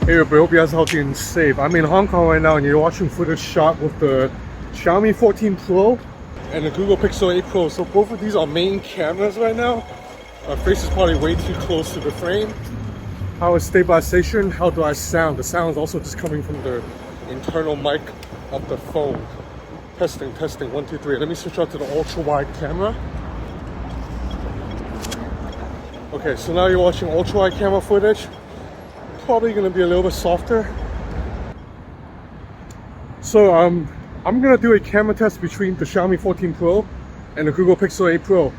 Hey, I hope you guys are healthy and safe. I'm in Hong Kong right now and you're watching footage shot with the Xiaomi 14 Pro and the Google Pixel 8 Pro. So both of these are main cameras right now. My face is probably way too close to the frame. How is stabilization? How do I sound? The sound is also just coming from the internal mic of the phone. Testing, 1, 2, 3. Let me switch out to the ultra wide camera. Okay, so now you're watching ultra wide camera footage. Probably gonna be a little bit softer. So I'm gonna do a camera test between the Xiaomi 14 Pro and the Google Pixel 8 Pro.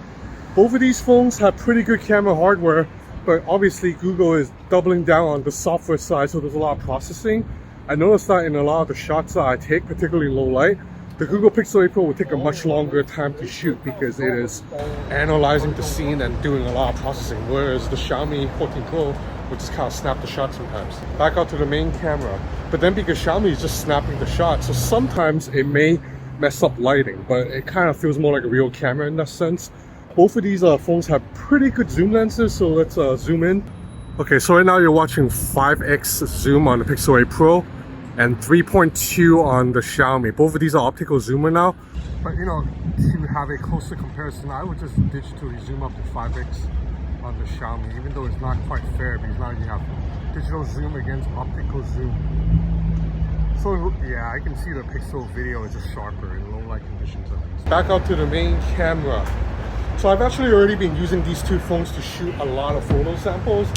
Both of these phones have pretty good camera hardware, but obviously Google is doubling down on the software side, so there's a lot of processing. I noticed that in a lot of the shots that I take, particularly low light, the Google Pixel 8 Pro will take a much longer time to shoot because it is analyzing the scene and doing a lot of processing, whereas the Xiaomi 14 Pro will just kind of snap the shot sometimes. Back out to the main camera. But then because Xiaomi is just snapping the shot, so sometimes it may mess up lighting, but it kind of feels more like a real camera in that sense. Both of these phones have pretty good zoom lenses, so let's zoom in. Okay, so right now you're watching 5x zoom on the Pixel 8 Pro and 3.2 on the Xiaomi. Both of these are optical zoomer now, but you know, to have a closer comparison, I would just digitally zoom up to 5x on the Xiaomi, even though it's not quite fair because now you have digital zoom against optical zoom. So yeah, I can see the Pixel video is just sharper in low light conditions at least. Back out to the main camera. So I've actually already been using these two phones to shoot a lot of photo samples.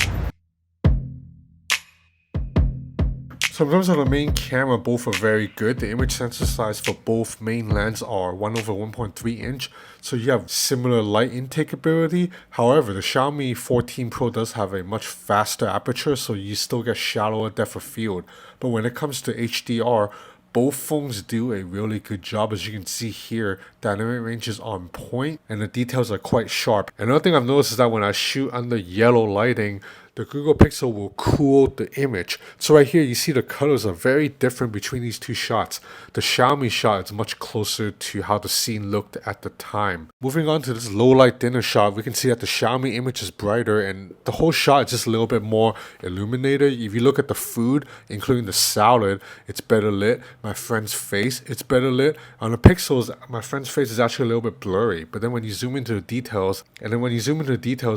So in terms of the main camera, both are very good. The image sensor size for both main lens are 1/1.3 inch, so you have similar light intake ability. However, the Xiaomi 14 Pro does have a much faster aperture, so you still get shallower depth of field. But when it comes to HDR, both phones do a really good job. As you can see here, dynamic range is on point and the details are quite sharp. Another thing I've noticed is that when I shoot under yellow lighting, the Google Pixel will cool the image. So right here, you see the colors are very different between these two shots. The Xiaomi shot is much closer to how the scene looked at the time. Moving on to this low light dinner shot, we can see that the Xiaomi image is brighter and the whole shot is just a little bit more illuminated. If you look at the food, including the salad, it's better lit. My friend's face, it's better lit. On the Pixels, my friend's face is actually a little bit blurry, but then when you zoom into the details,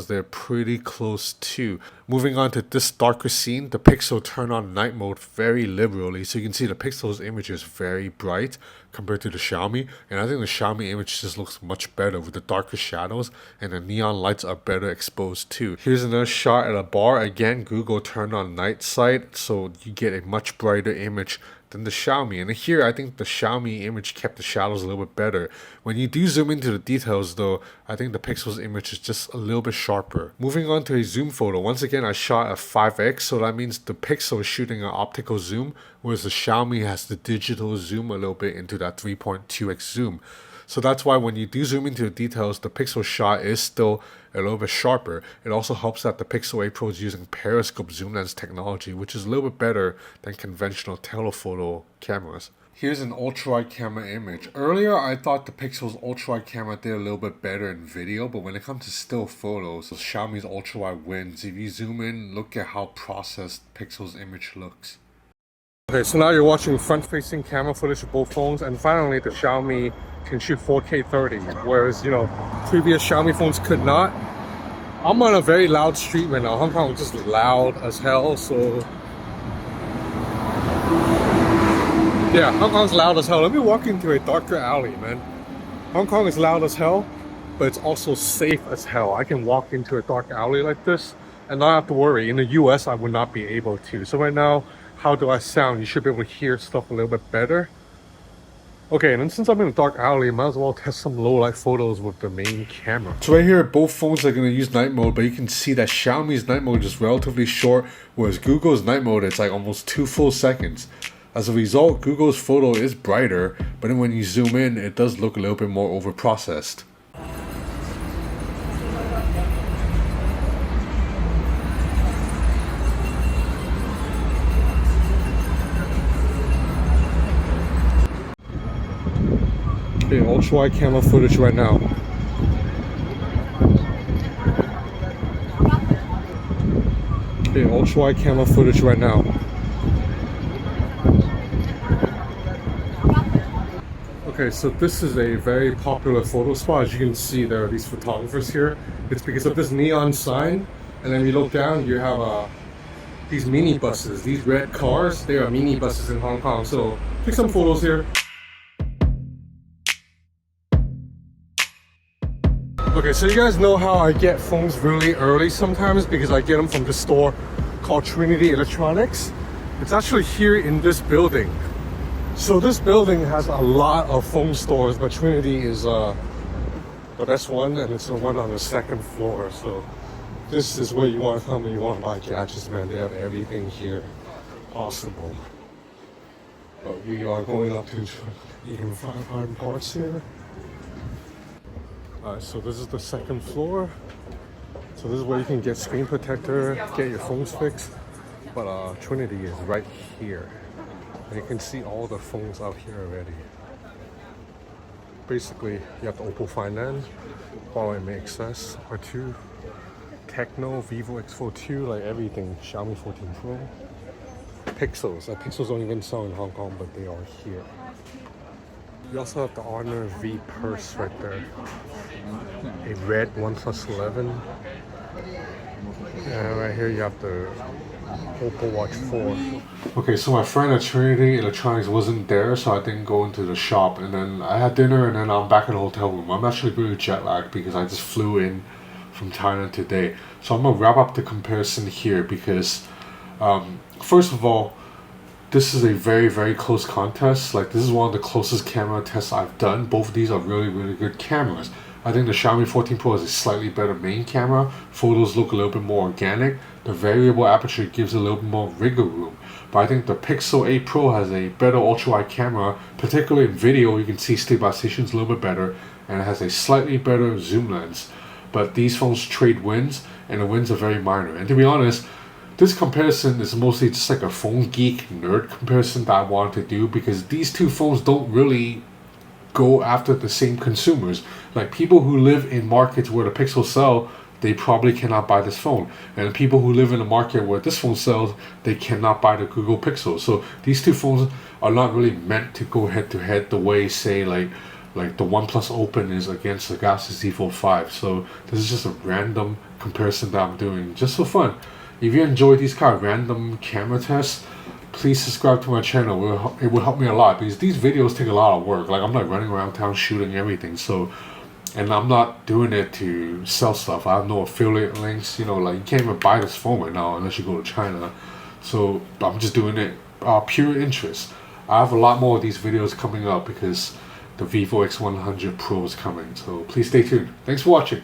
they're pretty close too. Moving on to this darker scene, the Pixel turned on night mode very liberally, so you can see the Pixel's image is very bright compared to the Xiaomi, and I think the Xiaomi image just looks much better with the darker shadows, and the neon lights are better exposed too. Here's another shot at a bar. Again, Google turned on night sight, so you get a much brighter image than the Xiaomi. And here, I think the Xiaomi image kept the shadows a little bit better. When you do zoom into the details though, I think the Pixel's image is just a little bit sharper. Moving on to a zoom photo. Once again, I shot at 5x, so that means the Pixel is shooting an optical zoom, whereas the Xiaomi has the digital zoom a little bit into that 3.2x zoom. So that's why when you do zoom into the details, the Pixel shot is still a little bit sharper. It also helps that the Pixel 8 Pro is using periscope zoom lens technology, which is a little bit better than conventional telephoto cameras. Here's an ultra-wide camera image. Earlier, I thought the Pixel's ultra-wide camera did a little bit better in video, but when it comes to still photos, Xiaomi's ultra-wide wins. If you zoom in, look at how processed Pixel's image looks. Okay, so now you're watching front-facing camera footage of both phones, and finally the Xiaomi can shoot 4K 30, whereas, you know, previous Xiaomi phones could not. I'm on a very loud street right now. Hong Kong is just loud as hell, so yeah, Hong Kong's loud as hell. Let me walk into a darker alley, man. Hong Kong is loud as hell, but it's also safe as hell. I can walk into a dark alley like this and not have to worry. In the US, I would not be able to. So right now, how do I sound? You should be able to hear stuff a little bit better. Okay, and then since I'm in a dark alley, I might as well test some low light photos with the main camera. So right here, both phones are going to use night mode, but you can see that Xiaomi's night mode is relatively short, whereas Google's night mode is like almost 2 full seconds. As a result, Google's photo is brighter, but then when you zoom in, it does look a little bit more overprocessed. Okay, ultra-wide camera footage right now. Okay, ultra-wide camera footage right now. Okay, so this is a very popular photo spot. As you can see, there are these photographers here. It's because of this neon sign, and then you look down, you have these minibuses. These red cars, they are minibuses in Hong Kong. So take some photos here. Okay, so you guys know how I get phones really early sometimes because I get them from the store called Trinity Electronics. It's actually here in this building. So this building has a lot of phone stores, but Trinity is the best one, and it's the one on the second floor. So this is where you want to come and you want to buy gadgets, man. They have everything here possible. But we are going up to even 500 parts here. Alright, so this is the second floor. So this is where you can get screen protector, get your phones fixed. But Trinity is right here. And you can see all the phones out here already. Basically, you have the Oppo Finance, Huawei Mate XS, R2, Tecno, Vivo X42, like everything, Xiaomi 14 Pro. Pixels, Pixels don't even sell in Hong Kong, but they are here. You also have the Honor V purse right there. A red OnePlus 11. And right here you have the Oppo Watch 4. Okay, so my friend at Trinity Electronics wasn't there, so I didn't go into the shop. And then I had dinner, and then I'm back in the hotel room. I'm actually really jet lagged because I just flew in from Thailand today. So I'm gonna wrap up the comparison here because, first of all, this is a very, very close contest. Like, this is one of the closest camera tests I've done. Both of these are really, really good cameras. I think the Xiaomi 14 Pro has a slightly better main camera. Photos look a little bit more organic. The variable aperture gives a little bit more wiggle room. But I think the Pixel 8 Pro has a better ultra-wide camera. Particularly in video, you can see stabilization's a little bit better. And it has a slightly better zoom lens. But these phones trade wins, and the wins are very minor. And to be honest, this comparison is mostly just like a phone geek nerd comparison that I wanted to do because these two phones don't really go after the same consumers. Like, people who live in markets where the Pixels sell, they probably cannot buy this phone. And people who live in a market where this phone sells, they cannot buy the Google Pixel. So these two phones are not really meant to go head to head the way, say, like the OnePlus Open is against the Galaxy Z Fold 5. So this is just a random comparison that I'm doing just for fun. If you enjoy these kind of random camera tests, please subscribe to my channel. It will help me a lot because these videos take a lot of work. Like, I'm not running around town shooting everything. So, and I'm not doing it to sell stuff. I have no affiliate links. You know, like, you can't even buy this phone right now unless you go to China. So I'm just doing it pure interest. I have a lot more of these videos coming up because the Vivo X100 Pro is coming. So please stay tuned. Thanks for watching.